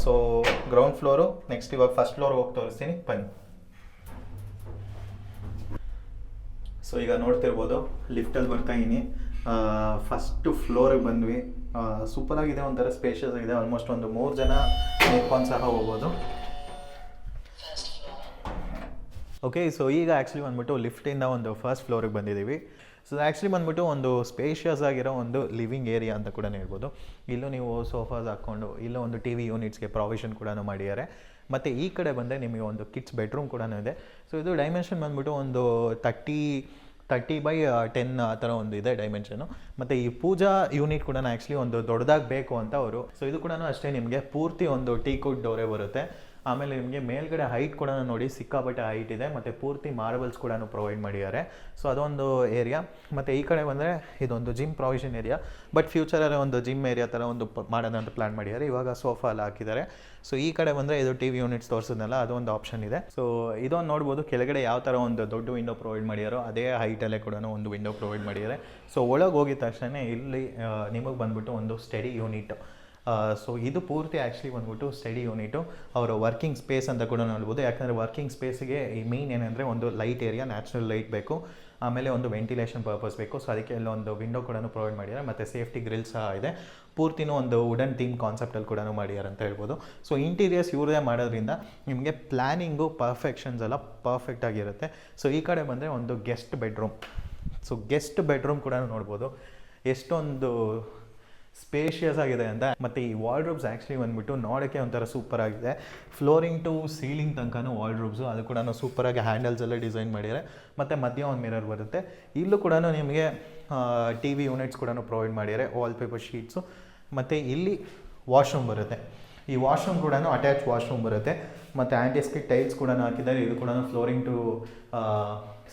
So ground floor. ನೆಕ್ಸ್ಟ್ ಇವಾಗ ಫಸ್ಟ್ ಫ್ಲೋರ್ ಹೋಗಿ ತೋರಿಸ್ತೀನಿ ಬನ್ನಿ. ಸೊ ಈಗ ನೋಡ್ತಿರ್ಬೋದು ಲಿಫ್ಟಲ್ಲಿ ಬರ್ತಾ ಇದ್ದೀನಿ. ಫಸ್ಟು ಫ್ಲೋರಿಗೆ ಬಂದ್ವಿ. ಸೂಪರಾಗಿದೆ, ಒಂಥರ ಸ್ಪೇಷಿಯಸ್ ಆಗಿದೆ. ಆಲ್ಮೋಸ್ಟ್ ಒಂದು 3 ಜನ ನಿಂತ್ಕೊಂಡು ಸಹ ಹೋಗ್ಬೋದು. ಓಕೆ, ಸೊ ಈಗ ಆ್ಯಕ್ಚುಲಿ ಬಂದ್ಬಿಟ್ಟು ಲಿಫ್ಟಿಂದ ಒಂದು ಫಸ್ಟ್ ಫ್ಲೋರಿಗೆ ಬಂದಿದ್ದೀವಿ. ಸೊ ಆ್ಯಕ್ಚುಲಿ ಬಂದ್ಬಿಟ್ಟು ಒಂದು ಸ್ಪೇಷಿಯಸ್ ಆಗಿರೋ ಒಂದು ಲಿವಿಂಗ್ ಏರಿಯಾ ಅಂತ ಕೂಡ ಹೇಳ್ಬೋದು. ಇಲ್ಲೂ ನೀವು ಸೋಫಾಸ್ ಹಾಕ್ಕೊಂಡು ಇಲ್ಲೂ ಒಂದು TV ಯೂನಿಟ್ಸ್ಗೆ ಪ್ರಾವಿಷನ್ ಕೂಡ ಮಾಡಿದ್ದಾರೆ. ಮತ್ತು ಈ ಕಡೆ ಬಂದರೆ ನಿಮಗೆ ಒಂದು ಕಿಡ್ಸ್ ಬೆಡ್ರೂಮ್ ಕೂಡ ಇದೆ. ಸೊ ಇದು ಡೈಮೆನ್ಷನ್ ಬಂದ್ಬಿಟ್ಟು ಒಂದು 30x10 ಆ ಥರ ಒಂದು ಇದೆ ಡೈಮೆನ್ಷನು. ಮತ್ತು ಈ ಪೂಜಾ ಯೂನಿಟ್ ಕೂಡ ಆ್ಯಕ್ಚುಲಿ ಒಂದು ದೊಡ್ಡದಾಗಿ ಬೇಕು ಅಂತ ಅವರು. ಸೊ ಇದು ಕೂಡ ಅಷ್ಟೇ ನಿಮಗೆ ಪೂರ್ತಿ ಒಂದು ಟೀಕುಡ್ ಡೋರೇ ಬರುತ್ತೆ. ಆಮೇಲೆ ನಿಮಗೆ ಮೇಲ್ಗಡೆ ಹೈಟ್ ಕೂಡ ನೋಡಿ ಸಿಕ್ಕಾಪಟ್ಟೆ ಹೈಟ್ ಇದೆ. ಮತ್ತು ಪೂರ್ತಿ ಮಾರ್ಬಲ್ಸ್ ಕೂಡ ಪ್ರೊವೈಡ್ ಮಾಡಿದ್ದಾರೆ. ಸೊ ಅದೊಂದು ಏರಿಯಾ. ಮತ್ತು ಈ ಕಡೆ ಬಂದರೆ ಇದೊಂದು ಜಿಮ್ ಪ್ರಾವಿಷನ್ ಏರಿಯಾ. ಬಟ್ ಫ್ಯೂಚರಲ್ಲಿ ಒಂದು ಜಿಮ್ ಏರಿಯಾ ಥರ ಒಂದು ಮಾಡೋಣ ಅಂತ ಪ್ಲ್ಯಾನ್ ಮಾಡಿದ್ದಾರೆ. ಇವಾಗ ಸೋಫಾ ಎಲ್ಲ ಹಾಕಿದ್ದಾರೆ. ಸೊ ಈ ಕಡೆ ಬಂದರೆ ಇದು TV ಯೂನಿಟ್ಸ್ ತೋರಿಸಿದ್ನಲ್ಲ ಅದೊಂದು ಆಪ್ಷನ್ ಇದೆ. ಸೊ ಇದೊಂದು ನೋಡ್ಬೋದು, ಕೆಳಗಡೆ ಯಾವ ಥರ ಒಂದು ದೊಡ್ಡ ವಿಂಡೋ ಪ್ರೊವೈಡ್ ಮಾಡಿದಾರೋ ಅದೇ ಹೈಟಲ್ಲೇ ಕೂಡ ಒಂದು ವಿಂಡೋ ಪ್ರೊವೈಡ್ ಮಾಡಿದ್ದಾರೆ. ಸೊ ಒಳಗೆ ಹೋಗಿದ ತಕ್ಷಣ ಇಲ್ಲಿ ನಿಮಗೆ ಬಂದ್ಬಿಟ್ಟು ಒಂದು ಸ್ಟಡಿ ಯೂನಿಟ್. ಸೊ ಇದು ಪೂರ್ತಿ ಆ್ಯಕ್ಚುಲಿ ಬಂದ್ಬಿಟ್ಟು ಸ್ಟಡಿ ಯೂನಿಟು. ಅವರ ವರ್ಕಿಂಗ್ ಸ್ಪೇಸ್ ಅಂತ ಕೂಡ ನೋಡ್ಬೋದು. ಯಾಕಂದರೆ ವರ್ಕಿಂಗ್ ಸ್ಪೇಸ್ಗೆ ಈ ಮೇನ್ ಏನಂದರೆ ಒಂದು ಲೈಟ್ ಏರಿಯಾ, ನ್ಯಾಚುರಲ್ ಲೈಟ್ ಬೇಕು. ಆಮೇಲೆ ಒಂದು ವೆಂಟಿಲೇಷನ್ ಪರ್ಪಸ್ ಬೇಕು. ಸೊ ಅದಕ್ಕೆ ಒಂದು ವಿಂಡೋ ಕೂಡ ಪ್ರೊವೈಡ್ ಮಾಡಿದ್ದಾರೆ. ಮತ್ತು ಸೇಫ್ಟಿ ಗ್ರಿಲ್ ಸಹ ಇದೆ. ಪೂರ್ತಿನೂ ಒಂದು ವುಡನ್ ಥೀಮ್ ಕಾನ್ಸೆಪ್ಟಲ್ಲಿ ಕೂಡ ಮಾಡಿದ್ದಾರೆ ಅಂತ ಹೇಳ್ಬೋದು. ಸೊ ಇಂಟೀರಿಯರ್ಸ್ ಇವ್ರದೇ ಮಾಡೋದ್ರಿಂದ ನಿಮಗೆ ಪ್ಲ್ಯಾನಿಂಗು ಪರ್ಫೆಕ್ಷನ್ಸ್ ಎಲ್ಲ ಪರ್ಫೆಕ್ಟಾಗಿರುತ್ತೆ. ಸೊ ಈ ಕಡೆ ಬಂದರೆ ಒಂದು guest bedroom. So guest bedroom ಕೂಡ ನೋಡ್ಬೋದು ಎಷ್ಟೊಂದು ಸ್ಪೇಷಿಯಸ್ ಆಗಿದೆ ಅಂತ. ಮತ್ತು ಈ ವಾರ್ಡ್ರೋಬ್ಸ್ ಆ್ಯಕ್ಚುಲಿ ಬಂದ್ಬಿಟ್ಟು ನೋಡೋಕ್ಕೆ ಒಂಥರ ಸೂಪರ್ ಆಗಿದೆ. ಫ್ಲೋರಿಂಗ್ ಟು ಸೀಲಿಂಗ್ ತನಕನೂ ವಾರ್ಡ್ರೋಬ್ಸು, ಅದು ಕೂಡ ಸೂಪರಾಗಿ ಹ್ಯಾಂಡಲ್ಸ್ ಎಲ್ಲ ಡಿಸೈನ್ ಮಾಡಿದ್ದಾರೆ. ಮತ್ತು ಮಧ್ಯ ಒಂದು ಮಿರರ್ ಬರುತ್ತೆ. ಇಲ್ಲೂ ಕೂಡ ನಿಮಗೆ TV ಯೂನಿಟ್ಸ್ ಕೂಡ ಪ್ರೊವೈಡ್ ಮಾಡಿದ್ದಾರೆ, ವಾಲ್ಪೇಪರ್ ಶೀಟ್ಸು. ಮತ್ತು ಇಲ್ಲಿ ವಾಶ್ರೂಮ್ ಬರುತ್ತೆ. ಈ ವಾಶ್ರೂಮ್ ಕೂಡ ಅಟ್ಯಾಚ್ ವಾಶ್ರೂಮ್ ಬರುತ್ತೆ. ಮತ್ತು ಆ್ಯಂಟಿ ಸ್ಕಿಟ್ ಟೈಲ್ಸ್ ಕೂಡ ಹಾಕಿದ್ದಾರೆ. ಇದು ಕೂಡ ಫ್ಲೋರಿಂಗ್ ಟು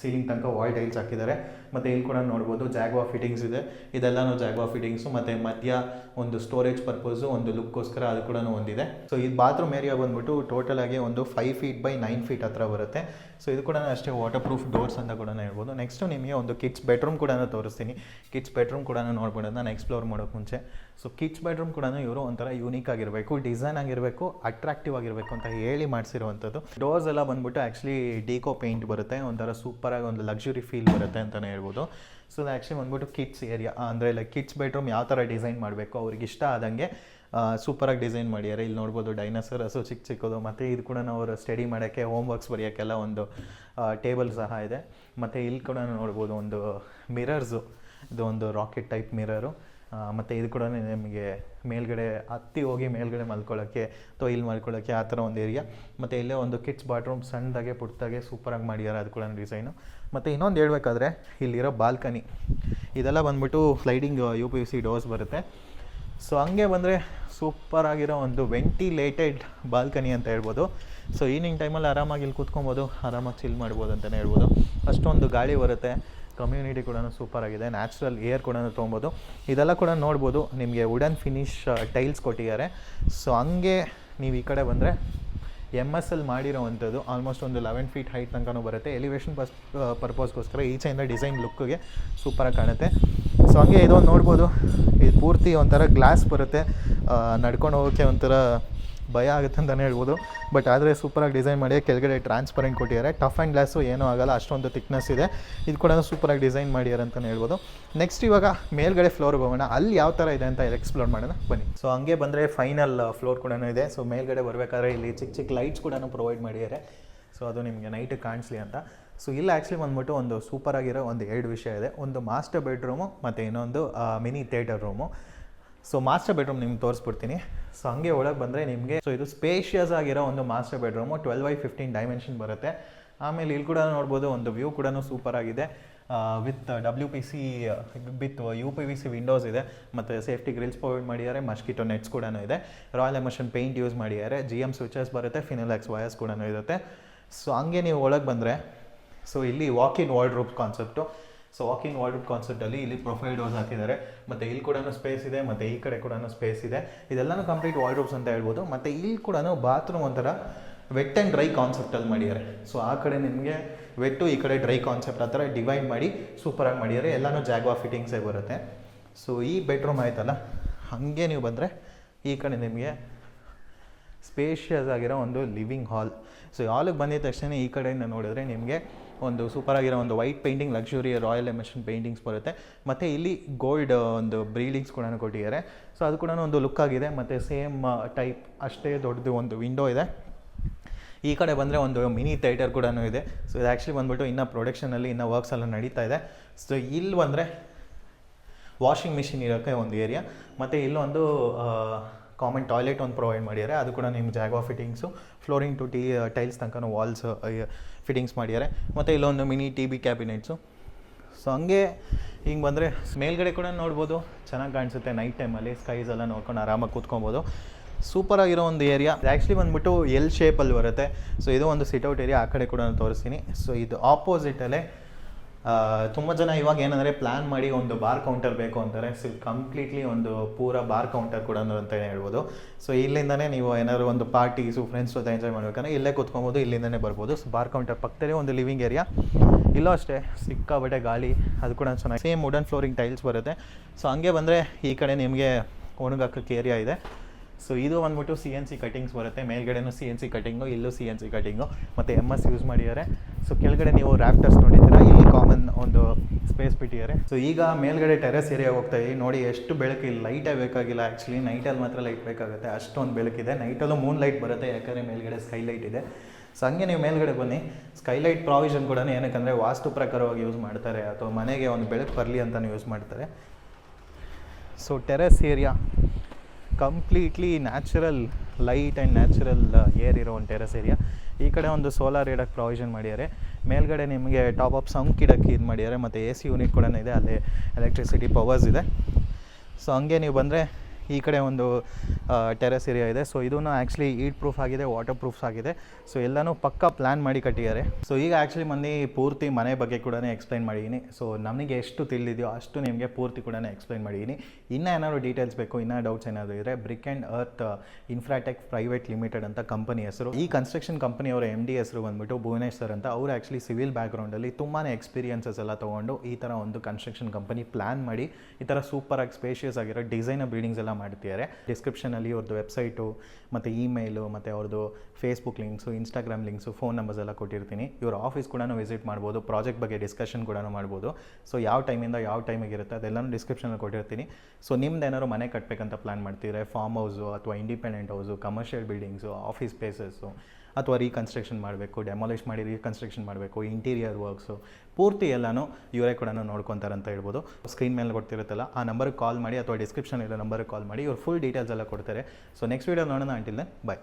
ಸೀಲಿಂಗ್ ತನಕ ವಾಲ್ ಟೈಲ್ಸ್ ಹಾಕಿದ್ದಾರೆ. ಮತ್ತು ಇಲ್ಲಿ ಕೂಡ ನೋಡ್ಬೋದು ಜಾಗ್ವಾ ಫಿಟ್ಟಿಂಗ್ಸ್ ಇದೆ, ಇದೆಲ್ಲನೂ ಜಾಗ್ವಾ ಫಿಟ್ಟಿಂಗ್ಸು. ಮತ್ತು ಮಧ್ಯ ಒಂದು ಸ್ಟೋರೇಜ್ ಪರ್ಪಸು, ಒಂದು ಲುಕ್ಕೋಸ್ಕರ ಅದು ಕೂಡ ಒಂದಿದೆ. ಸೊ ಇದು ಬಾತ್ರೂಮ್ ಏರಿಯಾ ಬಂದ್ಬಿಟ್ಟು ಟೋಟಲ್ ಆಗಿ ಒಂದು 5 ಫೀಟ್ ಬೈ 9 ಫೀಟ್ ಹತ್ರ ಬರುತ್ತೆ. ಸೊ ಇದು ಕೂಡ ಅಷ್ಟೇ ವಾಟರ್ ಪ್ರೂಫ್ ಡೋರ್ಸ್ ಅಂತ ಕೂಡ ಹೇಳ್ಬೋದು. ನೆಕ್ಸ್ಟು ನಿಮಗೆ ಒಂದು ಕಿಡ್ಸ್ ಬೆಡ್ರೂಮ್ ಕೂಡ ತೋರಿಸ್ತೀನಿ. ಕಿಡ್ಸ್ ಬೆಡ್ರೂಮ್ ಕೂಡ ನೋಡ್ಬೋದು ನಾನು ಎಕ್ಸ್ಪ್ಲೋರ್ ಮಾಡೋಕ್ಕೆ ಮುಂಚೆ. ಸೊ ಕಿಡ್ಸ್ ಬೆಡ್ರೂಮ್ ಕೂಡ ಇವರು ಒಂಥರ ಯೂನಿಕ್ ಆಗಿರಬೇಕು, ಡಿಸೈನ್ ಆಗಿರಬೇಕು, ಅಟ್ರಾಕ್ಟಿವ್ ಆಗಿರಬೇಕು ಅಂತ ಹೇಳಿ ಮಾಡಿಸಿರುವಂಥದ್ದು. ಡೋರ್ಸ್ ಎಲ್ಲ ಬಂದ್ಬಿಟ್ಟು ಆ್ಯಕ್ಚುಲಿ ಡಿಕೋ ಪೇಂಟ್ ಬರುತ್ತೆ, ಒಂಥರ ಸೂಪರಾಗಿ ಒಂದು ಲಕ್ಸುರಿ ಫೀಲ್ ಬರುತ್ತೆ ಅಂತಲೇ ಹೇಳ್ಬೋದು. ಸೊ ಅದು ಆ್ಯಕ್ಚುಲಿ ಬಂದ್ಬಿಟ್ಟು ಕಿಡ್ಸ್ ಏರಿಯಾ ಅಂದರೆ ಲೈಕ್ ಕಿಡ್ಸ್ ಬೆಡ್ರೂಮ್ ಯಾವ ಥರ ಡಿಸೈನ್ ಮಾಡಬೇಕು ಅವ್ರಿಗೆ ಇಷ್ಟ ಆದಂಗೆ ಸೂಪರಾಗಿ ಡಿಸೈನ್ ಮಾಡಿದ್ದಾರೆ. ಇಲ್ಲಿ ನೋಡ್ಬೋದು ಡೈನೋಸರ್ ಹಸು ಚಿಕ್ಕ ಚಿಕ್ಕದು. ಮತ್ತು ಇದು ಕೂಡ ಅವರು ಸ್ಟಡಿ ಮಾಡೋಕ್ಕೆ, ಹೋಮ್ ವರ್ಕ್ಸ್ ಬರೆಯೋಕ್ಕೆಲ್ಲ ಒಂದು ಟೇಬಲ್ ಸಹ ಇದೆ. ಮತ್ತು ಇಲ್ಲಿ ಕೂಡ ನೋಡ್ಬೋದು ಒಂದು ಮಿರರ್ಸು, ಇದು ಒಂದು ರಾಕೆಟ್ ಟೈಪ್ ಮಿರರು. ಮತ್ತು ಇದು ಕೂಡ ನಿಮಗೆ ಮೇಲ್ಗಡೆ ಹತ್ತಿ ಹೋಗಿ ಮೇಲ್ಗಡೆ ಮಲ್ಕೊಳ್ಳೋಕ್ಕೆ ಅಥವಾ ಇಲ್ಲಿ ಮಲ್ಕೊಳ್ಳೋಕ್ಕೆ ಆ ಥರ ಒಂದು ಏರಿಯಾ. ಮತ್ತು ಇಲ್ಲೇ ಒಂದು ಕಿಡ್ಸ್ ಬಾತ್ರೂಮ್ ಸಣ್ಣದಾಗೆ ಪುಟ್ಟದಾಗೆ ಸೂಪರಾಗಿ ಮಾಡಿದ್ದಾರೆ, ಅದು ಕೂಡ ಡಿಸೈನು. ಮತ್ತು ಇನ್ನೊಂದು ಹೇಳ್ಬೇಕಾದ್ರೆ ಇಲ್ಲಿರೋ ಬಾಲ್ಕನಿ ಇದೆಲ್ಲ ಬಂದ್ಬಿಟ್ಟು ಸ್ಲೈಡಿಂಗ್ UPVC ಡೋರ್ಸ್ ಬರುತ್ತೆ. ಸೊ ಹಂಗೆ ಬಂದರೆ ಸೂಪರಾಗಿರೋ ಒಂದು ವೆಂಟಿಲೇಟೆಡ್ ಬಾಲ್ಕನಿ ಅಂತ ಹೇಳ್ಬೋದು. ಸೊ ಈವ್ನಿಂಗ್ ಟೈಮಲ್ಲಿ ಆರಾಮಾಗಿ ಇಲ್ಲಿ ಕೂತ್ಕೊಬೋದು, ಆರಾಮಾಗಿ ಚಿಲ್ ಮಾಡ್ಬೋದು ಅಂತಲೇ ಹೇಳ್ಬೋದು. ಅಷ್ಟೊಂದು ಗಾಳಿ ಬರುತ್ತೆ, ಕಮ್ಯುನಿಟಿ ಕೂಡ ಸೂಪರಾಗಿದೆ, ನ್ಯಾಚುರಲ್ ಏರ್ ಕೂಡ ತೊಗೊಬೋದು. ಇದೆಲ್ಲ ಕೂಡ ನೋಡ್ಬೋದು, ನಿಮಗೆ ವುಡನ್ ಫಿನಿಶ್ ಟೈಲ್ಸ್ ಕೊಟ್ಟಿದ್ದಾರೆ. ಸೊ ಹಂಗೆ ನೀವು ಈ ಕಡೆ ಬಂದರೆ MSL ಮಾಡಿರೋವಂಥದ್ದು ಆಲ್ಮೋಸ್ಟ್ ಒಂದು 11 ಫೀಟ್ ಹೈಟ್ ತನಕ ಬರುತ್ತೆ. ಎಲಿವೇಷನ್ ಪರ್ಪಸ್ಗೋಸ್ಕರ ಈಚೆಯಿಂದ ಡಿಸೈನ್ ಲುಕ್ಗೆ ಸೂಪರಾಗಿ ಕಾಣುತ್ತೆ. ಸೊ ಹಂಗೆ ಇದೊಂದು ನೋಡ್ಬೋದು, ಇದು ಪೂರ್ತಿ ಒಂಥರ ಗ್ಲಾಸ್ ಬರುತ್ತೆ, ನಡ್ಕೊಂಡು ಹೋಗೋಕ್ಕೆ ಒಂಥರ ಭಯ ಆಗುತ್ತೆ ಅಂತಲೇ ಹೇಳ್ಬೋದು. ಬಟ್ ಆದರೆ ಸೂಪರಾಗಿ ಡಿಸೈನ್ ಮಾಡಿ ಕೆಳಗಡೆ ಟ್ರಾನ್ಸ್ಪರೆಂಟ್ ಕೊಟ್ಟಿದ್ದಾರೆ. ಟಫ್ ಆ್ಯಂಡ್ ಗ್ಲಾಸು ಏನೂ ಆಗೋಲ್ಲ, ಅಷ್ಟೊಂದು ಥಿಕ್ನೆಸ್ ಇದೆ. ಇದು ಕೂಡ ಸೂಪರಾಗಿ ಡಿಸೈನ್ ಮಾಡಿದ್ದಾರೆ ಅಂತಲೇ ಹೇಳ್ಬೋದು. ನೆಕ್ಸ್ಟ್ ಇವಾಗ ಮೇಲ್ಗಡೆ ಫ್ಲೋರ್ಗೆ ಹೋಗೋಣ, ಅಲ್ಲಿ ಯಾವ ಥರ ಇದೆ ಅಂತ ಎಕ್ಸ್ಪ್ಲೋರ್ ಮಾಡೋಣ ಬನ್ನಿ. ಸೊ ಹಂಗೆ ಬಂದರೆ ಫೈನಲ್ ಫ್ಲೋರ್ ಕೂಡ ಇದೆ. ಸೊ ಮೇಲ್ಗಡೆ ಬರಬೇಕಾದ್ರೆ ಇಲ್ಲಿ ಚಿಕ್ಕ ಚಿಕ್ಕ ಲೈಟ್ಸ್ ಕೂಡ ಪ್ರೊವೈಡ್ ಮಾಡಿದ್ದಾರೆ. ಸೊ ಅದು ನಿಮಗೆ ನೈಟಿಗೆ ಕಾಣಿಸ್ಲಿ ಅಂತ. ಸೊ ಇಲ್ಲಿ ಆ್ಯಕ್ಚುಲಿ ಬಂದ್ಬಿಟ್ಟು ಒಂದು ಸೂಪರಾಗಿರೋ ಒಂದು 2 ವಿಷಯ ಇದೆ. ಒಂದು ಮಾಸ್ಟರ್ ಬೆಡ್ರೂಮು ಮತ್ತು ಇನ್ನೊಂದು mini theatre room. So master bedroom ನಿಮ್ಗೆ ತೋರಿಸ್ಬಿಡ್ತೀನಿ. ಸೊ ಹಂಗೆ ಒಳಗೆ ಬಂದರೆ ನಿಮಗೆ ಸೊ ಇದು ಸ್ಪೇಷಿಯಸ್ ಆಗಿರೋ ಒಂದು ಮಾಸ್ಟರ್ ಬೆಡ್ರೂಮು 12x15 ಡೈಮೆನ್ಷನ್ ಬರುತ್ತೆ. ಆಮೇಲೆ ಇಲ್ಲಿ ಕೂಡ ನೋಡ್ಬೋದು ಒಂದು ವ್ಯೂ ಕೂಡ ಸೂಪರಾಗಿದೆ. With WPC with UPVC windows ಇದೆ, ಮತ್ತು ಸೇಫ್ಟಿ ಗ್ರಿಲ್ಸ್ ಪ್ರೊವೈಡ್ ಮಾಡಿದ್ದಾರೆ, ಮಸ್ಕಿಟೋ ನೆಟ್ಸ್ ಕೂಡ ಇದೆ, ರಾಯಲ್ ಎಮೋಷನ್ ಪೇಂಟ್ ಯೂಸ್ ಮಾಡಿದ್ದಾರೆ, GM ಸ್ವಿಚಸ್ ಬರುತ್ತೆ, ಫಿನೋಲೆಕ್ಸ್ ವಯರ್ಸ್ ಕೂಡ ಇರುತ್ತೆ. ಸೊ ಹಂಗೆ ನೀವು ಒಳಗೆ ಬಂದರೆ ಸೊ ಇಲ್ಲಿ walk in wardrobe concept. So walk in wardrobe ಕಾನ್ಸೆಪ್ಟಲ್ಲಿ ಇಲ್ಲಿ ಪ್ರೊಫೈಲ್ ಡೋರ್ಸ್ ಹಾಕಿದ್ದಾರೆ, ಮತ್ತು ಇಲ್ಲಿ ಕೂಡ ಸ್ಪೇಸ್ ಇದೆ, ಮತ್ತು ಈ ಕಡೆ ಕೂಡ ಸ್ಪೇಸ್ ಇದೆ. ಇದೆಲ್ಲನೂ ಕಂಪ್ಲೀಟ್ ವಾರ್ಡ್ರೋಬ್ಸ್ ಅಂತ ಹೇಳ್ಬೋದು. ಮತ್ತು ಇಲ್ಲಿ ಕೂಡ ಬಾತ್ರೂಮ್ ಒಂಥರ ವೆಟ್ ಆ್ಯಂಡ್ ಡ್ರೈ ಕಾನ್ಸೆಪ್ಟಲ್ಲಿ ಮಾಡಿದ್ದಾರೆ. ಸೊ ಆ ಕಡೆ ನಿಮಗೆ ವೆಟ್ಟು, ಈ ಕಡೆ ಡ್ರೈ ಕಾನ್ಸೆಪ್ಟ್ ಆ ಥರ ಡಿವೈಡ್ ಮಾಡಿ ಸೂಪರಾಗಿ ಮಾಡಿದ್ದಾರೆ. ಎಲ್ಲನೂ ಜಾಗ್ವಾ ಫಿಟ್ಟಿಂಗ್ಸೇ ಬರುತ್ತೆ. ಸೊ ಈ ಬೆಡ್ರೂಮ್ ಆಯ್ತಲ್ಲ, ಹಾಗೆ ನೀವು ಬಂದರೆ ಈ ಕಡೆ ನಿಮಗೆ ಸ್ಪೇಷಿಯಸ್ ಆಗಿರೋ ಒಂದು ಲಿವಿಂಗ್ ಹಾಲ್. ಸೊ ಹಾಲಿಗೆ ಬಂದಿದ ತಕ್ಷಣ ಈ ಕಡೆಯಿಂದ ನೋಡಿದ್ರೆ ನಿಮಗೆ ಒಂದು ಸೂಪರಾಗಿರೋ ಒಂದು white painting, luxury royal emission paintings ಬರುತ್ತೆ. ಮತ್ತು ಇಲ್ಲಿ ಗೋಲ್ಡ್ ಒಂದು ಬ್ರೀಡಿಂಗ್ಸ್ ಕೂಡ ಕೊಟ್ಟಿದ್ದಾರೆ. ಸೊ ಅದು ಕೂಡ ಒಂದು ಲುಕ್ ಆಗಿದೆ. ಮತ್ತು ಸೇಮ್ ಟೈಪ್ ಅಷ್ಟೇ ದೊಡ್ಡದು ಒಂದು ವಿಂಡೋ ಇದೆ. ಈ ಕಡೆ ಬಂದರೆ ಒಂದು ಮಿನಿ ಥಿಯೇಟರ್ ಕೂಡ ಇದೆ. ಸೊ ಇದು ಆ್ಯಕ್ಚುಲಿ ಬಂದ್ಬಿಟ್ಟು ಇನ್ನೂ ಪ್ರೊಡಕ್ಷನಲ್ಲಿ ಇನ್ನೂ ವರ್ಕ್ಸ್ ಎಲ್ಲ ನಡೀತಾ ಇದೆ. ಸೊ ಇಲ್ಲಿ ಬಂದರೆ ವಾಷಿಂಗ್ ಮಿಷಿನ್ ಇರೋಕ್ಕೆ ಒಂದು ಏರಿಯಾ, ಮತ್ತು ಇಲ್ಲೊಂದು ಕಾಮನ್ ಟಾಯ್ಲೆಟ್ ಒಂದು ಪ್ರೊವೈಡ್ ಮಾಡಿದ್ದಾರೆ. ಅದು ಕೂಡ ನಿಮ್ಮ ಜಾಗ್ವಾ ಫಿಟ್ಟಿಂಗ್ಸು, ಫ್ಲೋರಿಂಗ್ ಟು ಟೈಲ್ಸ್ ತನಕ ವಾಲ್ಸ್ ಫಿಟ್ಟಿಂಗ್ಸ್ ಮಾಡಿದ್ದಾರೆ. ಮತ್ತು ಇಲ್ಲೊಂದು ಮಿನಿ TV ಕ್ಯಾಬಿನೆಟ್ಸು. ಸೊ ಹಂಗೆ ಹಿಂಗೆ ಬಂದರೆ ಮೇಲ್ಗಡೆ ಕೂಡ ನೋಡ್ಬೋದು, ಚೆನ್ನಾಗಿ ಕಾಣಿಸುತ್ತೆ ನೈಟ್ ಟೈಮಲ್ಲಿ. ಸ್ಕೈಸ್ ಎಲ್ಲ ನೋಡ್ಕೊಂಡು ಆರಾಮಾಗಿ ಕೂತ್ಕೊಬೋದು. ಸೂಪರಾಗಿರೋ ಒಂದು ಏರಿಯಾ. ಆ್ಯಕ್ಚುಲಿ ಬಂದ್ಬಿಟ್ಟು L ಶೇಪಲ್ಲಿ ಬರುತ್ತೆ. ಸೊ ಇದು ಒಂದು ಸಿಟ್ಔಟ್ ಏರಿಯಾ, ಆ ಕಡೆ ಕೂಡ ತೋರಿಸ್ತೀನಿ. ಸೊ ಇದು ಆಪೋಸಿಟಲ್ಲೇ ತುಂಬ ಜನ ಇವಾಗ ಏನಂದರೆ ಪ್ಲ್ಯಾನ್ ಮಾಡಿ ಒಂದು ಬಾರ್ ಕೌಂಟರ್ ಬೇಕು ಅಂತಾರೆ. ಸೊ ಕಂಪ್ಲೀಟ್ಲಿ ಒಂದು ಪೂರ ಬಾರ್ ಕೌಂಟರ್ ಕೂಡ ಅಂತಲೇ ಹೇಳ್ಬೋದು. ಸೊ ಇಲ್ಲಿಂದನೇ ನೀವು ಏನಾದ್ರು ಒಂದು ಪಾರ್ಟೀಸು ಫ್ರೆಂಡ್ಸ್ ಜೊತೆ ಎಂಜಾಯ್ ಮಾಡ್ಬೇಕಂದ್ರೆ ಇಲ್ಲೇ ಕೂತ್ಕೊಬೋದು, ಇಲ್ಲಿಂದನೇ ಬರ್ಬೋದು. ಸೊ ಬಾರ್ ಕೌಂಟರ್ ಪಕ್ಕದಲ್ಲೇ ಒಂದು ಲಿವಿಂಗ್ ಏರಿಯಾ. ಇಲ್ಲೂ ಅಷ್ಟೇ ಸಿಕ್ಕಾಬಟ್ಟೆ ಗಾಳಿ, ಅದು ಕೂಡ ಚೆನ್ನಾಗಿ ಸೇಮ್ ವುಡನ್ ಫ್ಲೋರಿಂಗ್ ಟೈಲ್ಸ್ ಬರುತ್ತೆ. ಸೊ ಹಂಗೆ ಬಂದರೆ ಈ ಕಡೆ ನಿಮಗೆ ಒಣಗಾಕೋಕ್ಕೆ ಏರಿಯಾ ಇದೆ. ಸೊ ಇದು ಬಂದ್ಬಿಟ್ಟು CNC ಕಟಿಂಗ್ಸ್ ಬರುತ್ತೆ. ಮೇಲ್ಗಡೆನೂ CNC ಕಟಿಂಗು, ಇಲ್ಲೂ CNC ಕಟಿಂಗು, ಮತ್ತು MS ಯೂಸ್ ಮಾಡಿದ್ದಾರೆ. ಸೊ ಕೆಳಗಡೆ ನೀವು ರ್ಯಾಪ್ಟರ್ಸ್ ನೋಡಿದ್ದೀರಾ, ಇಲ್ಲಿ ಕಾಮನ್ ಒಂದು ಸ್ಪೇಸ್ ಬಿಟ್ಟಿದ್ದಾರೆ. ಸೊ ಈಗ ಮೇಲ್ಗಡೆ ಟೆರೆಸ್ ಏರಿಯಾ ಹೋಗ್ತಾ ಇದ್ದೀವಿ. ನೋಡಿ ಎಷ್ಟು ಬೆಳಕು, ಇಲ್ಲಿ ಲೈಟೇ ಬೇಕಾಗಿಲ್ಲ. ಆ್ಯಕ್ಚುಲಿ ನೈಟಲ್ಲಿ ಮಾತ್ರ ಲೈಟ್ ಬೇಕಾಗುತ್ತೆ, ಅಷ್ಟೊಂದು ಬೆಳಕಿದೆ. ನೈಟಲ್ಲೂ ಮೂನ್ ಲೈಟ್ ಬರುತ್ತೆ, ಯಾಕಂದರೆ ಮೇಲ್ಗಡೆ ಸ್ಕೈಲೈಟ್ ಇದೆ. ಸೊ ಹಂಗೆ ನೀವು ಮೇಲ್ಗಡೆ ಬನ್ನಿ. ಸ್ಕೈಲೈಟ್ ಪ್ರಾವಿಷನ್ ಕೂಡ ಏನಕ್ಕಂದರೆ ವಾಸ್ತು ಪ್ರಕಾರವಾಗಿ ಯೂಸ್ ಮಾಡ್ತಾರೆ, ಅಥವಾ ಮನೆಗೆ ಒಂದು ಬೆಳಕು ಬರಲಿ ಅಂತಲೂ ಯೂಸ್ ಮಾಡ್ತಾರೆ. So terrace area completely natural light and natural air ಇರೋ ಒಂದು ಟೆರೆಸ್ ಏರಿಯಾ. ಈ ಕಡೆ ಒಂದು ಸೋಲಾರ್ ಇಡೋಕ್ಕೆ ಪ್ರಾವಿಷನ್ ಮಾಡಿದ್ದಾರೆ. ಮೇಲ್ಗಡೆ ನಿಮಗೆ ಟಾಪ್ ಅಪ್ ಸಂಕ್ ಇಡೋಕ್ಕೆ ಇದು ಮಾಡಿದ್ದಾರೆ, ಮತ್ತು AC ಯೂನಿಟ್ ಕೂಡ ಇದೆ, ಅಲ್ಲೇ ಎಲೆಕ್ಟ್ರಿಸಿಟಿ ಪವರ್ಸ್ ಇದೆ. ಸೊ ಹಂಗೆ ನೀವು ಬಂದರೆ ಈ ಕಡೆ ಒಂದು ಟೆರೆಸ್ ಏರಿಯಾ ಇದೆ. ಸೊ ಇದೂ ಆ್ಯಕ್ಚುಲಿ ಈಟ್ ಪ್ರೂಫ್ ಆಗಿದೆ, ವಾಟರ್ ಪ್ರೂಫ್ಸ್ ಆಗಿದೆ. ಸೊ ಎಲ್ಲನೂ ಪಕ್ಕ ಪ್ಲ್ಯಾನ್ ಮಾಡಿ ಕಟ್ಟಿದ್ದಾರೆ. ಸೊ ಈಗ ಆ್ಯಕ್ಚುಲಿ ಪೂರ್ತಿ ಮನೆ ಬಗ್ಗೆ ಕೂಡ ಎಕ್ಸ್ಪ್ಲೈನ್ ಮಾಡಿದ್ದೀನಿ. ಸೊ ನಮಗೆ ಎಷ್ಟು ತಿಳಿದಿದೆಯೋ ಅಷ್ಟು ನಿಮಗೆ ಪೂರ್ತಿ ಕೂಡ ಎಕ್ಸ್ಪ್ಲೈನ್ ಮಾಡಿದ್ದೀನಿ. ಇನ್ನೂ ಏನಾದ್ರು ಡೀಟೇಲ್ಸ್ ಬೇಕು, ಇನ್ನೂ ಡೌಟ್ಸ್ ಏನಾದರೂ ಇದ್ದರೆ brick and earth Infratech private limited ಅಂತ ಕಂಪನಿ ಹೆಸರು. ಈ ಕನ್ಸ್ಟ್ರಕ್ಷನ್ ಕಂಪನಿ ಅವರ MD ಹೆಸರು ಬಂದುಬಿಟ್ಟು ಭುವನೇಶ್ ಸರ್ ಅಂತ. ಅವರು ಆ್ಯಕ್ಚುಲಿ ಸಿವಿಲ್ ಬ್ಯಾಕ್ಗ್ರೌಂಡಲ್ಲಿ ತುಂಬಾ ಎಕ್ಸ್ಪೀರಿಯನ್ಸಸ್ ಎಲ್ಲ ತೊಗೊಂಡು ಈ ಥರ ಒಂದು ಕನ್ಸ್ಟ್ರಕ್ಷನ್ ಕಂಪನಿ ಪ್ಲ್ಯಾನ್ ಮಾಡಿ ಈ ಥರ ಸೂಪರಾಗಿ ಸ್ಪೇಷಿಯಸ್ ಆಗಿರೋ ಡಿಸೈನರ್ ಬಿಲ್ಡಿಂಗ್ಸ್ ಎಲ್ಲ ಮಾಡ್ತಿದ್ದಾರೆ. ಡಿಸ್ಕ್ರಿಪ್ಷನಲ್ಲಿ ಅವ್ರದ್ದು ವೆಬ್ಸೈಟು ಮತ್ತು ಇಮೇಲು ಮತ್ತು ಅವ್ರದ್ದು Facebook links, Instagram links, phone numbers ಎಲ್ಲ ಕೊಟ್ಟಿರ್ತೀನಿ. ಇವ್ರ ಆಫೀಸ್ ಕೂಡ ವಿಸಿಟ್ ಮಾಡ್ಬೋದು, ಪ್ರಾಜೆಕ್ಟ್ ಬಗ್ಗೆ ಡಿಸ್ಕಷನ್ ಕೂಡ ಮಾಡ್ಬೋದು. ಸೊ ಯಾವ ಟೈಮಿಂದ ಯಾವ ಟೈಮಿಗೆ ಇರುತ್ತೆ ಅದೆಲ್ಲನೂ ಡಿಸ್ಕ್ರಿಪ್ಷನಲ್ಲಿ ಕೊಟ್ಟಿರ್ತೀನಿ. ಸೊ ನಿಮ್ದು ಏನಾದ್ರು ಮನೆ ಕಟ್ಟಬೇಕಂತ ಪ್ಲ್ಯಾನ್ ಮಾಡ್ತಿದ್ರೆ, ಫಾರ್ಮ್ ಹೌಸು ಅಥವಾ independent house, commercial buildings, office spaces, ಅಥವಾ ರೀಕನ್ಸ್ಟ್ರಕ್ಷನ್ ಮಾಡಬೇಕು, ಡೆಮಾಲಿಷ್ ಮಾಡಿ ರೀಕನ್ಸ್ಟ್ರಕ್ಷನ್ ಮಾಡಬೇಕು, ಇಂಟೀರಿಯರ್ ವರ್ಕ್ಸು, ಪೂರ್ತಿ ಎಲ್ಲನೂ ಇವರೇ ಕೂಡ ನೋಡ್ಕೊತಾರೆ ಅಂತ ಹೇಳ್ಬೋದು. ಸ್ಕ್ರೀನ್ ಮೇಲೆ ಕೊಡ್ತಿರುತ್ತಲ್ಲ ಆ ನಂಬರ್ಗೆ ಕಾಲ್ ಮಾಡಿ ಅಥವಾ ಡಿಸ್ಕ್ರಿಪ್ಷನ್ ಇರೋ ನಂಬರ್ಗೆ ಕಾಲ್ ಮಾಡಿ, ಇವ್ರು ಫುಲ್ ಡೀಟೇಲ್ಸ್ ಎಲ್ಲ ಕೊಡ್ತಾರೆ. ಸೊ ನೆಕ್ಸ್ಟ್ ವೀಡಿಯೋ ನೋಡೋಣ. ಅಂಟಿಲ್ ದೆನ್ ಬಾಯ್.